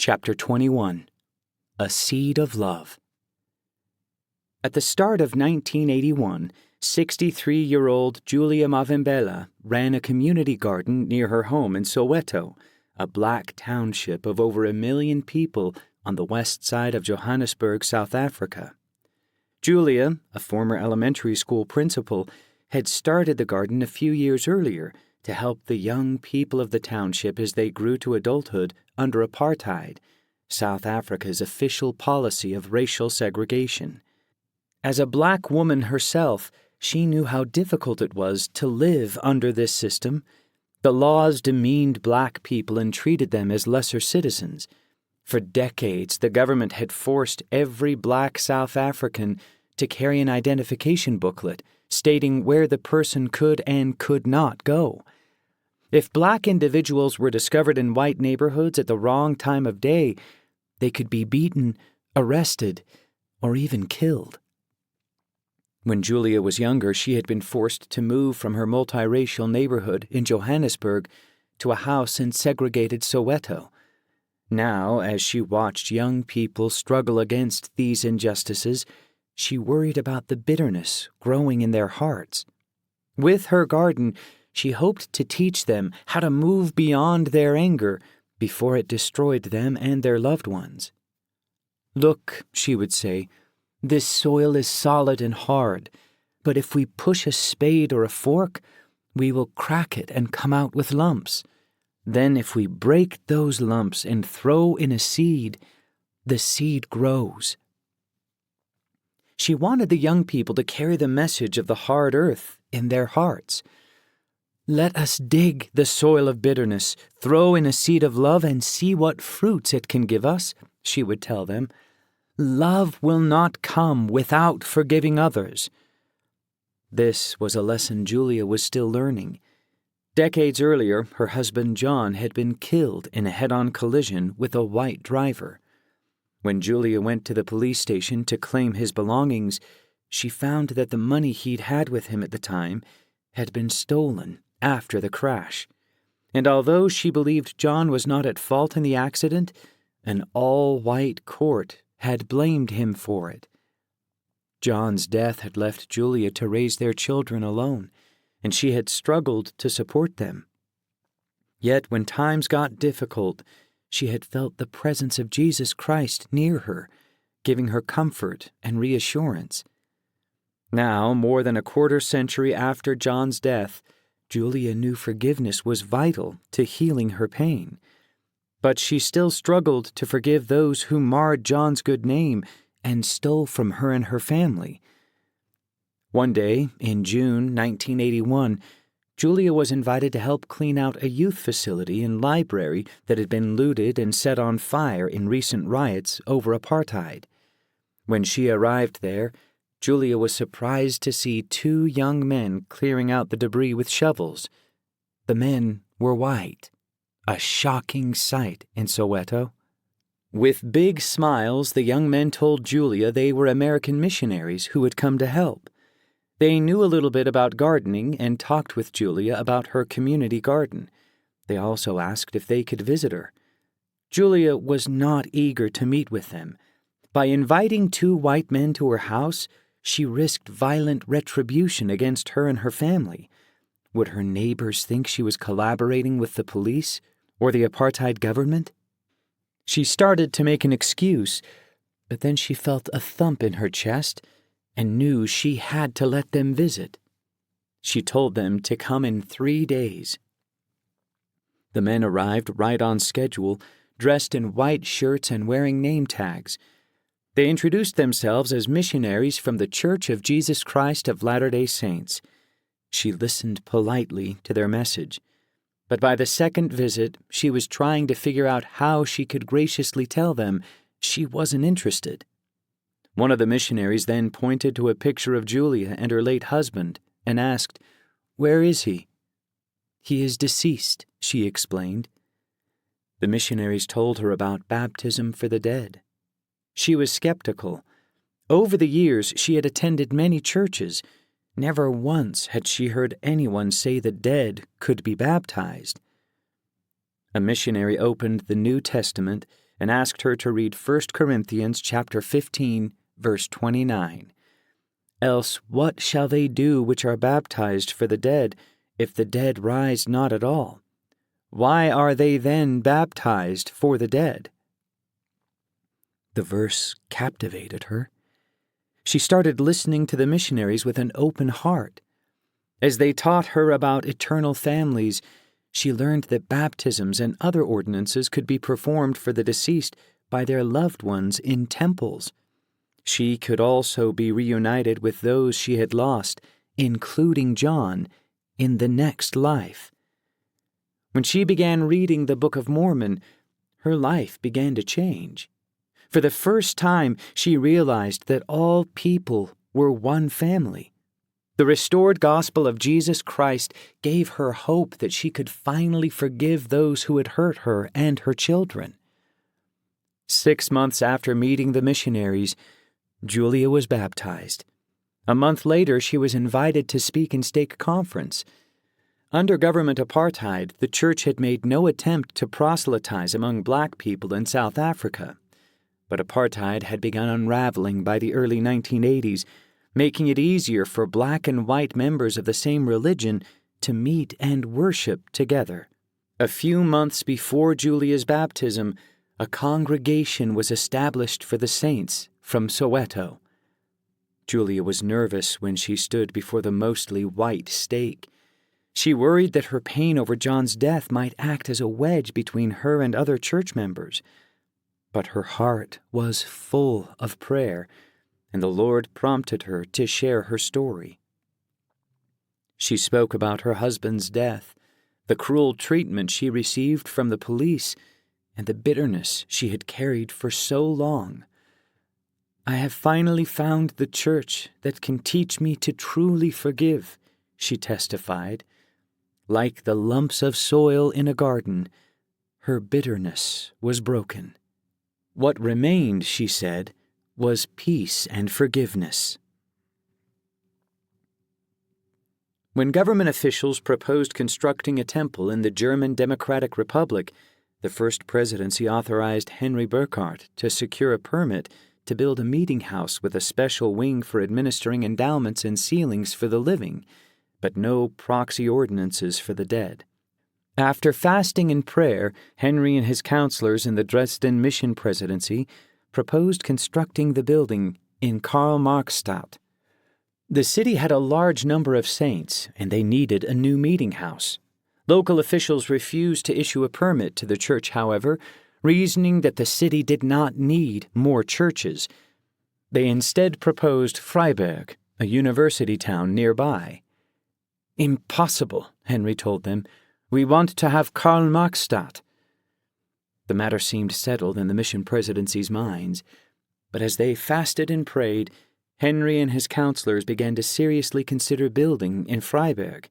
Chapter 21. A Seed of Love. At the start of 1981, 63-year-old Julia Mavimbela ran a community garden near her home in Soweto, a black township of over 1 million people on the west side of Johannesburg, South Africa. Julia, a former elementary school principal, had started the garden a few years earlier to help the young people of the township as they grew to adulthood under apartheid, South Africa's official policy of racial segregation. As a black woman herself, she knew how difficult it was to live under this system. The laws demeaned black people and treated them as lesser citizens. For decades, the government had forced every black South African to carry an identification booklet stating where the person could and could not go. If black individuals were discovered in white neighborhoods at the wrong time of day, they could be beaten, arrested, or even killed. When Julia was younger, she had been forced to move from her multiracial neighborhood in Johannesburg to a house in segregated Soweto. Now, as she watched young people struggle against these injustices, she worried about the bitterness growing in their hearts. With her garden, she hoped to teach them how to move beyond their anger before it destroyed them and their loved ones. "Look," she would say, "this soil is solid and hard, but if we push a spade or a fork, we will crack it and come out with lumps. Then if we break those lumps and throw in a seed, the seed grows." She wanted the young people to carry the message of the hard earth in their hearts. "Let us dig the soil of bitterness, throw in a seed of love, and see what fruits it can give us," she would tell them. "Love will not come without forgiving others." This was a lesson Julia was still learning. Decades earlier, her husband John had been killed in a head-on collision with a white driver. When Julia went to the police station to claim his belongings, she found that the money he'd had with him at the time had been stolen after the crash. And although she believed John was not at fault in the accident, an all-white court had blamed him for it. John's death had left Julia to raise their children alone, and she had struggled to support them. Yet when times got difficult, she had felt the presence of Jesus Christ near her, giving her comfort and reassurance. Now, more than a quarter-century after John's death, Julia knew forgiveness was vital to healing her pain. But she still struggled to forgive those who marred John's good name and stole from her and her family. One day, in June 1981, Julia was invited to help clean out a youth facility and library that had been looted and set on fire in recent riots over apartheid. When she arrived there, Julia was surprised to see 2 young men clearing out the debris with shovels. The men were white, a shocking sight in Soweto. With big smiles, the young men told Julia they were American missionaries who had come to help. They knew a little bit about gardening and talked with Julia about her community garden. They also asked if they could visit her. Julia was not eager to meet with them. By inviting 2 white men to her house, she risked violent retribution against her and her family. Would her neighbors think she was collaborating with the police or the apartheid government? She started to make an excuse, but then she felt a thump in her chest and knew she had to let them visit. She told them to come in 3 days. The men arrived right on schedule, dressed in white shirts and wearing name tags. They introduced themselves as missionaries from the Church of Jesus Christ of Latter-day Saints. She listened politely to their message, but by the second visit, she was trying to figure out how she could graciously tell them she wasn't interested. One of the missionaries then pointed to a picture of Julia and her late husband and asked, "Where is he?" "He is deceased," she explained. The missionaries told her about baptism for the dead. She was skeptical. Over the years, she had attended many churches. Never once had she heard anyone say the dead could be baptized. A missionary opened the New Testament and asked her to read 1 Corinthians chapter 15, verse 29. Else what shall they do which are baptized for the dead, if the dead rise not at all? Why are they then baptized for the dead? The verse captivated her. She started listening to the missionaries with an open heart. As they taught her about eternal families, she learned that baptisms and other ordinances could be performed for the deceased by their loved ones in temples. She could also be reunited with those she had lost, including John, in the next life. When she began reading the Book of Mormon, her life began to change. For the first time, she realized that all people were one family. The restored gospel of Jesus Christ gave her hope that she could finally forgive those who had hurt her and her children. 6 months after meeting the missionaries, Julia was baptized. A month later, she was invited to speak in stake conference. Under government apartheid, the church had made no attempt to proselytize among black people in South Africa. But apartheid had begun unraveling by the early 1980s, making it easier for black and white members of the same religion to meet and worship together. A few months before Julia's baptism, a congregation was established for the saints from Soweto. Julia was nervous when she stood before the mostly white stake. She worried that her pain over John's death might act as a wedge between her and other church members. But her heart was full of prayer, and the Lord prompted her to share her story. She spoke about her husband's death, the cruel treatment she received from the police, and the bitterness she had carried for so long. I have finally found the church that can teach me to truly forgive, she testified. Like the lumps of soil in a garden, her bitterness was broken. What remained, she said, was peace and forgiveness. When government officials proposed constructing a temple in the German Democratic Republic, the First Presidency authorized Henry Burkhardt to secure a permit to build a meeting house with a special wing for administering endowments and sealings for the living, but no proxy ordinances for the dead. After fasting and prayer, Henry and his counselors in the Dresden Mission Presidency proposed constructing the building in Karl-Marx-Stadt. The city had a large number of saints, and they needed a new meeting house. Local officials refused to issue a permit to the church, however, reasoning that the city did not need more churches. They instead proposed Freiburg, a university town nearby. "Impossible," Henry told them. "We want to have Karl-Marx-Stadt." The matter seemed settled in the mission presidency's minds, but as they fasted and prayed, Henry and his counselors began to seriously consider building in Freiburg.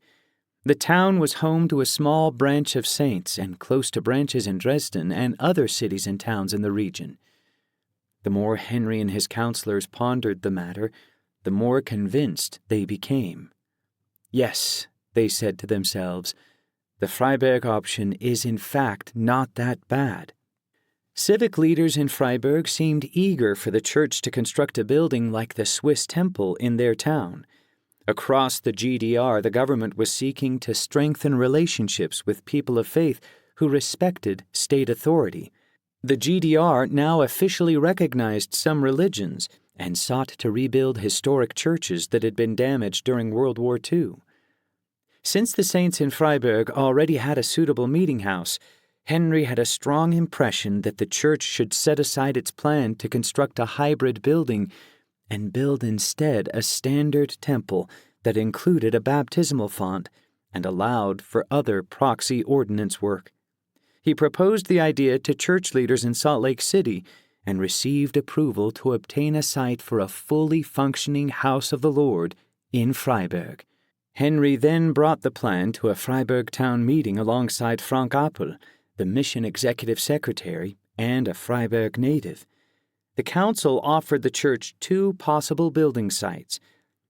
The town was home to a small branch of saints and close to branches in Dresden and other cities and towns in the region. The more Henry and his counselors pondered the matter, the more convinced they became. Yes, they said to themselves, the Freiburg option is in fact not that bad. Civic leaders in Freiburg seemed eager for the church to construct a building like the Swiss Temple in their town. Across the GDR, the government was seeking to strengthen relationships with people of faith who respected state authority. The GDR now officially recognized some religions and sought to rebuild historic churches that had been damaged during World War II. Since the saints in Freiburg already had a suitable meeting house, Henry had a strong impression that the church should set aside its plan to construct a hybrid building and build instead a standard temple that included a baptismal font and allowed for other proxy ordinance work. He proposed the idea to church leaders in Salt Lake City and received approval to obtain a site for a fully functioning house of the Lord in Freiburg. Henry then brought the plan to a Freiburg town meeting alongside Frank Appel, the mission executive secretary and a Freiburg native. The council offered the church 2 possible building sites.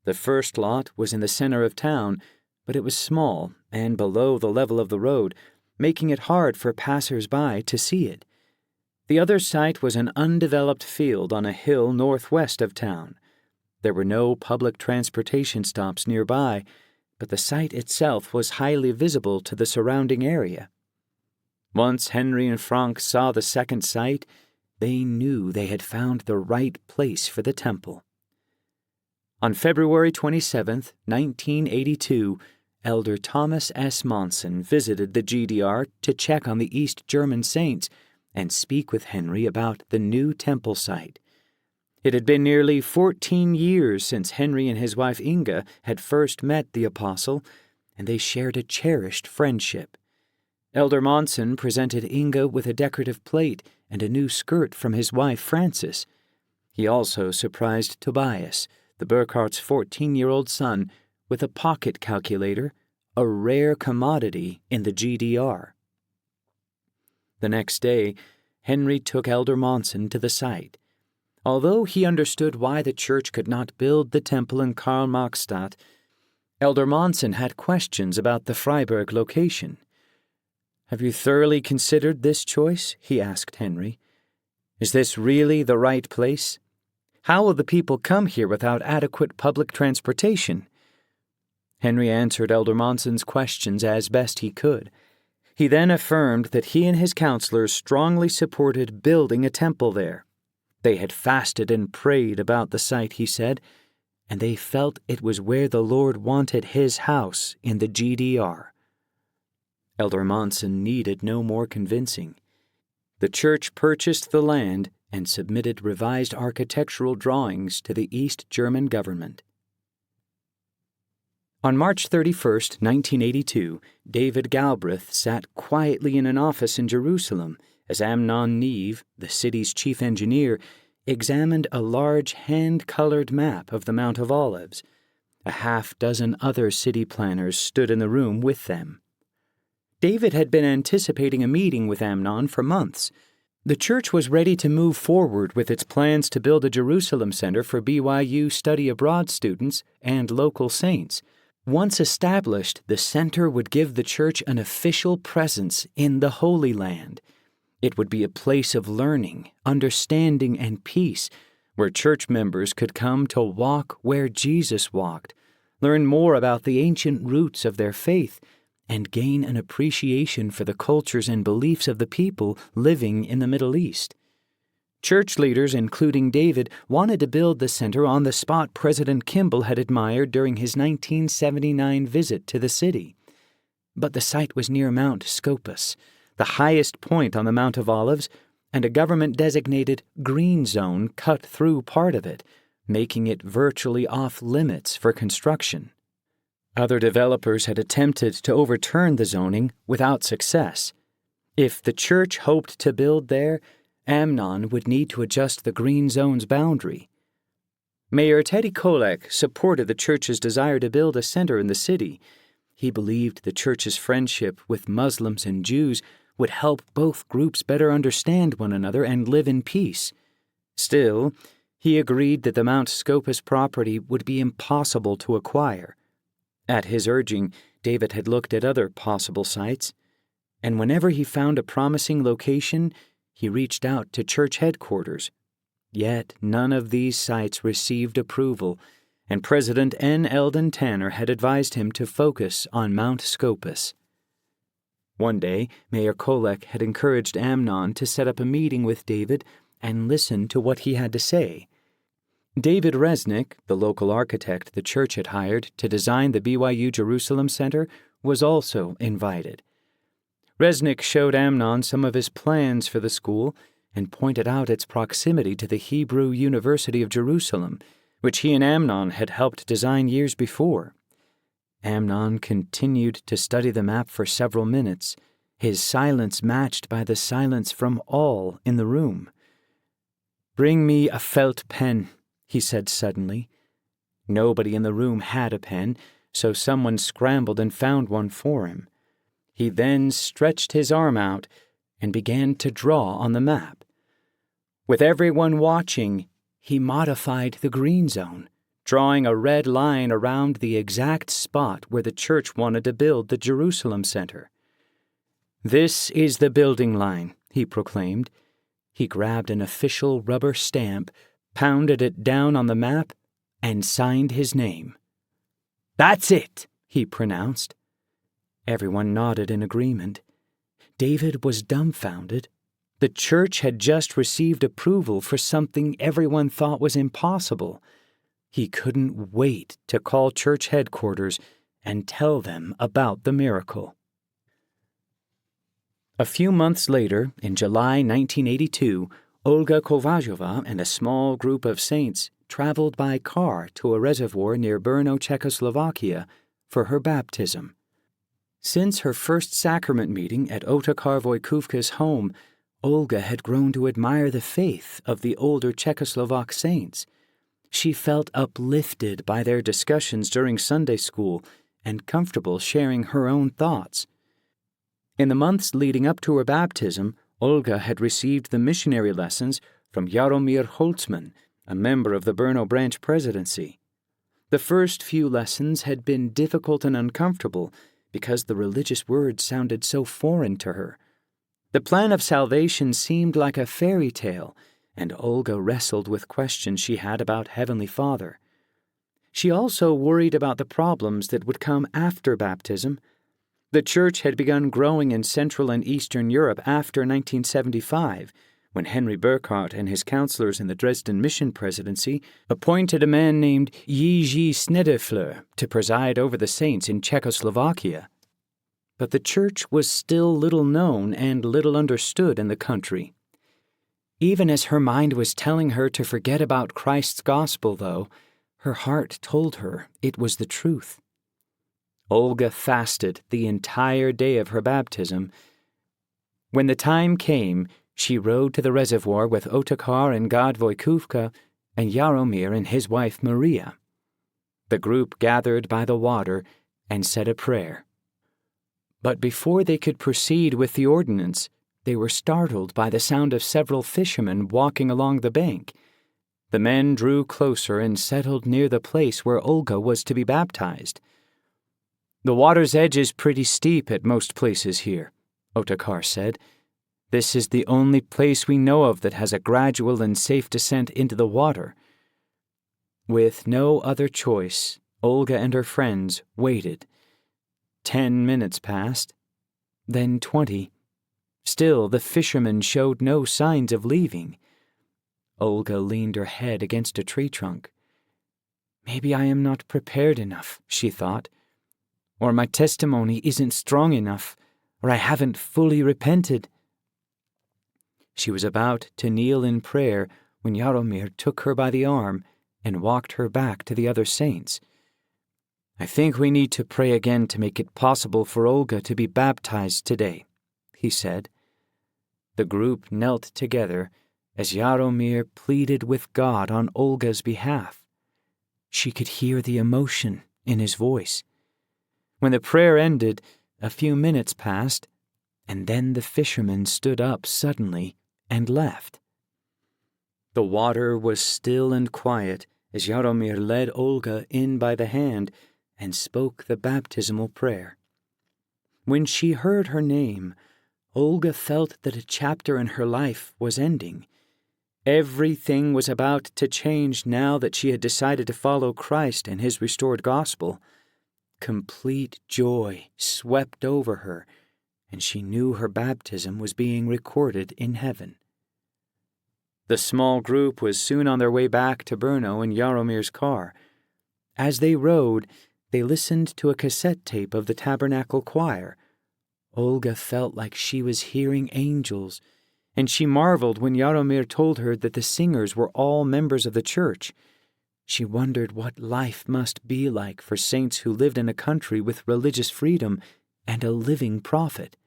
The first lot was in the center of town, but it was small and below the level of the road, making it hard for passers-by to see it. The other site was an undeveloped field on a hill northwest of town. There were no public transportation stops nearby, but the site itself was highly visible to the surrounding area. Once Henry and Frank saw the second site, they knew they had found the right place for the temple. On February 27, 1982, Elder Thomas S. Monson visited the GDR to check on the East German saints and speak with Henry about the new temple site. It had been nearly 14 years since Henry and his wife Inga had first met the apostle, and they shared a cherished friendship. Elder Monson presented Inga with a decorative plate and a new skirt from his wife Frances. He also surprised Tobias, the Burkhart's 14-year-old son, with a pocket calculator, a rare commodity in the GDR. The next day, Henry took Elder Monson to the site. Although he understood why the church could not build the temple in Karl-Marx-Stadt, Elder Monson had questions about the Freiburg location. "Have you thoroughly considered this choice?" he asked Henry. "Is this really the right place? How will the people come here without adequate public transportation?" Henry answered Elder Monson's questions as best he could. He then affirmed that he and his counselors strongly supported building a temple there. They had fasted and prayed about the site, he said, and they felt it was where the Lord wanted his house in the GDR. Elder Monson needed no more convincing. The church purchased the land and submitted revised architectural drawings to the East German government. On March 31, 1982, David Galbraith sat quietly in an office in Jerusalem as Amnon Neve, the city's chief engineer, examined a large hand-colored map of the Mount of Olives. A half-dozen other city planners stood in the room with them. David had been anticipating a meeting with Amnon for months. The church was ready to move forward with its plans to build a Jerusalem center for BYU study abroad students and local saints. Once established, the center would give the church an official presence in the Holy Land. It would be a place of learning, understanding, and peace, where church members could come to walk where Jesus walked, learn more about the ancient roots of their faith, and gain an appreciation for the cultures and beliefs of the people living in the Middle East. Church leaders, including David, wanted to build the center on the spot President Kimball had admired during his 1979 visit to the city. But the site was near Mount Scopus, the highest point on the Mount of Olives, and a government-designated green zone cut through part of it, making it virtually off-limits for construction. Other developers had attempted to overturn the zoning without success. If the church hoped to build there, Amnon would need to adjust the green zone's boundary. Mayor Teddy Kolek supported the church's desire to build a center in the city. He believed the church's friendship with Muslims and Jews would help both groups better understand one another and live in peace. Still, he agreed that the Mount Scopus property would be impossible to acquire. At his urging, David had looked at other possible sites, and whenever he found a promising location, he reached out to church headquarters. Yet none of these sites received approval, and President N. Eldon Tanner had advised him to focus on Mount Scopus. One day, Mayor Kolek had encouraged Amnon to set up a meeting with David and listen to what he had to say. David Resnick, the local architect the church had hired to design the BYU Jerusalem Center, was also invited. Resnick showed Amnon some of his plans for the school and pointed out its proximity to the Hebrew University of Jerusalem, which he and Amnon had helped design years before. Amnon continued to study the map for several minutes, his silence matched by the silence from all in the room. "Bring me a felt pen," he said suddenly. Nobody in the room had a pen, so someone scrambled and found one for him. He then stretched his arm out and began to draw on the map. With everyone watching, he modified the green zone, drawing a red line around the exact spot where the church wanted to build the Jerusalem Center. "This is the building line," he proclaimed. He grabbed an official rubber stamp, pounded it down on the map, and signed his name. "That's it," he pronounced. Everyone nodded in agreement. David was dumbfounded. The church had just received approval for something everyone thought was impossible. He couldn't wait to call church headquarters and tell them about the miracle. A few months later, in July 1982, Olga Kovařová and a small group of saints traveled by car to a reservoir near Brno, Czechoslovakia, for her baptism. Since her first sacrament meeting at Otakar Wojciechowska's home, Olga had grown to admire the faith of the older Czechoslovak saints. She felt uplifted by their discussions during Sunday school and comfortable sharing her own thoughts. In the months leading up to her baptism, Olga had received the missionary lessons from Jaromír Holzman, a member of the Brno branch presidency. The first few lessons had been difficult and uncomfortable because the religious words sounded so foreign to her. The plan of salvation seemed like a fairy tale, and Olga wrestled with questions she had about Heavenly Father. She also worried about the problems that would come after baptism. The church had begun growing in Central and Eastern Europe after 1975, when Henry Burkhardt and his counselors in the Dresden Mission Presidency appointed a man named Jiří Snedefleur to preside over the saints in Czechoslovakia. But the church was still little known and little understood in the country. Even as her mind was telling her to forget about Christ's gospel, though, her heart told her it was the truth. Olga fasted the entire day of her baptism. When the time came, she rode to the reservoir with Otakar and Gad Wojciechowska and Jaromír and his wife Maria. The group gathered by the water and said a prayer. But before they could proceed with the ordinance, they were startled by the sound of several fishermen walking along the bank. The men drew closer and settled near the place where Olga was to be baptized. "The water's edge is pretty steep at most places here," Otakar said. "This is the only place we know of that has a gradual and safe descent into the water." With no other choice, Olga and her friends waited. 10 minutes passed, then 20. Still, the fishermen showed no signs of leaving. Olga leaned her head against a tree trunk. "Maybe I am not prepared enough," she thought. "Or my testimony isn't strong enough, or I haven't fully repented." She was about to kneel in prayer when Jaromír took her by the arm and walked her back to the other saints. "I think we need to pray again to make it possible for Olga to be baptized today," he said. The group knelt together as Jaromír pleaded with God on Olga's behalf. She could hear the emotion in his voice. When the prayer ended, a few minutes passed, and then the fishermen stood up suddenly and left. The water was still and quiet as Jaromír led Olga in by the hand and spoke the baptismal prayer. When she heard her name, Olga felt that a chapter in her life was ending. Everything was about to change now that she had decided to follow Christ and his restored gospel. Complete joy swept over her, and she knew her baptism was being recorded in heaven. The small group was soon on their way back to Brno in Jaromír's car. As they rode, they listened to a cassette tape of the Tabernacle Choir. Olga felt like she was hearing angels, and she marveled when Jaromír told her that the singers were all members of the church. She wondered what life must be like for saints who lived in a country with religious freedom and a living prophet.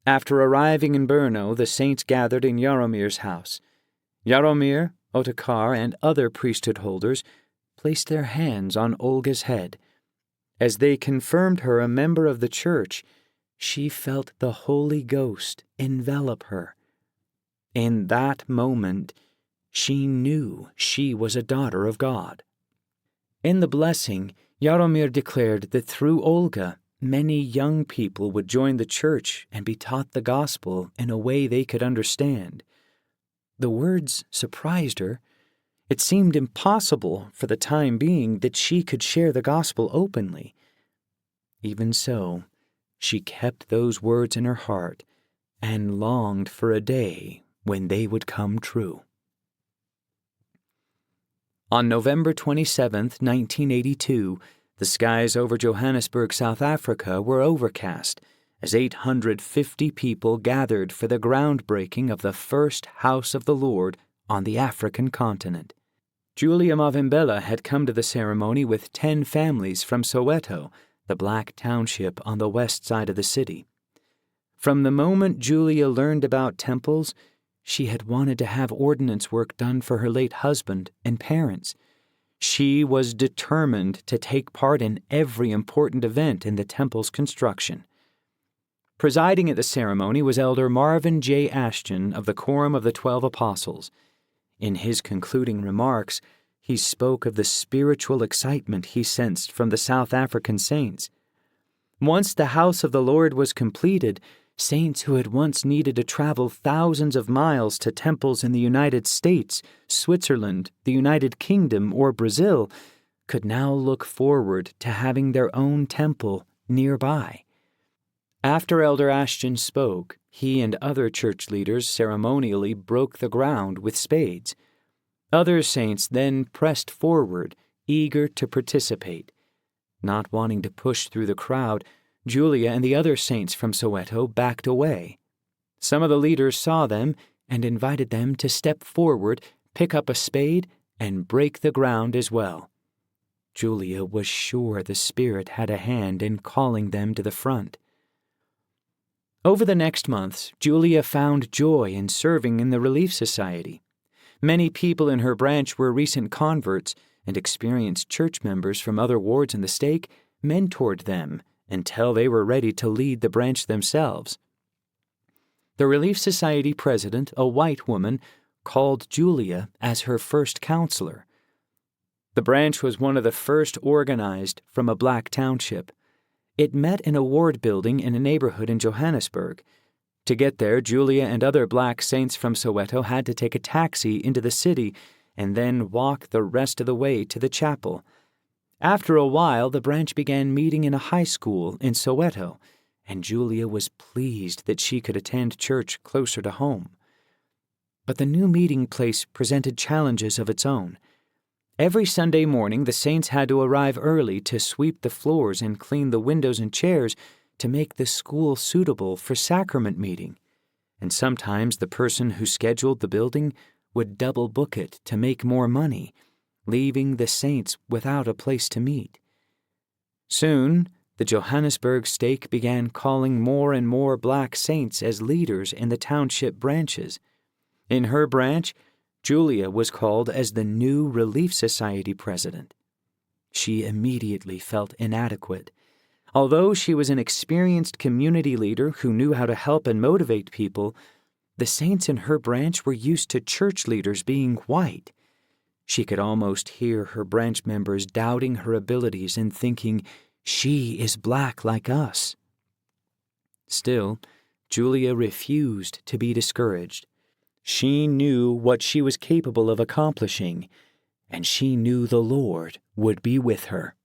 After arriving in Brno, the saints gathered in Jaromír's house. Jaromír, Otakar, and other priesthood holders placed their hands on Olga's head. As they confirmed her a member of the church, she felt the Holy Ghost envelop her. In that moment, she knew she was a daughter of God. In the blessing, Jaromír declared that through Olga, many young people would join the church and be taught the gospel in a way they could understand. The words surprised her. It seemed impossible for the time being that she could share the gospel openly. Even so, she kept those words in her heart and longed for a day when they would come true. On November 27, 1982, the skies over Johannesburg, South Africa were overcast as 850 people gathered for the groundbreaking of the first House of the Lord on the African continent. Julia Mavimbela had come to the ceremony with 10 families from Soweto, the black township on the west side of the city. From the moment Julia learned about temples, she had wanted to have ordinance work done for her late husband and parents. She was determined to take part in every important event in the temple's construction. Presiding at the ceremony was Elder Marvin J. Ashton of the Quorum of the 12 Apostles. In his concluding remarks, he spoke of the spiritual excitement he sensed from the South African saints. Once the house of the Lord was completed, saints who had once needed to travel thousands of miles to temples in the United States, Switzerland, the United Kingdom, or Brazil could now look forward to having their own temple nearby. After Elder Ashton spoke, he and other church leaders ceremonially broke the ground with spades. Other saints then pressed forward, eager to participate. Not wanting to push through the crowd, Julia and the other saints from Soweto backed away. Some of the leaders saw them and invited them to step forward, pick up a spade, and break the ground as well. Julia was sure the Spirit had a hand in calling them to the front. Over the next months, Julia found joy in serving in the Relief Society. Many people in her branch were recent converts, and experienced church members from other wards in the stake mentored them until they were ready to lead the branch themselves. The Relief Society president, a white woman, called Julia as her first counselor. The branch was one of the first organized from a black township. It met in a ward building in a neighborhood in Johannesburg. To get there, Julia and other black saints from Soweto had to take a taxi into the city and then walk the rest of the way to the chapel. After a while, the branch began meeting in a high school in Soweto, and Julia was pleased that she could attend church closer to home. But the new meeting place presented challenges of its own. Every Sunday morning, the saints had to arrive early to sweep the floors and clean the windows and chairs to make the school suitable for sacrament meeting. And sometimes the person who scheduled the building would double book it to make more money, leaving the saints without a place to meet. Soon, the Johannesburg stake began calling more and more black saints as leaders in the township branches. In her branch, Julia was called as the new Relief Society president. She immediately felt inadequate. Although she was an experienced community leader who knew how to help and motivate people, the saints in her branch were used to church leaders being white. She could almost hear her branch members doubting her abilities and thinking, "She is black like us." Still, Julia refused to be discouraged. She knew what she was capable of accomplishing, and she knew the Lord would be with her.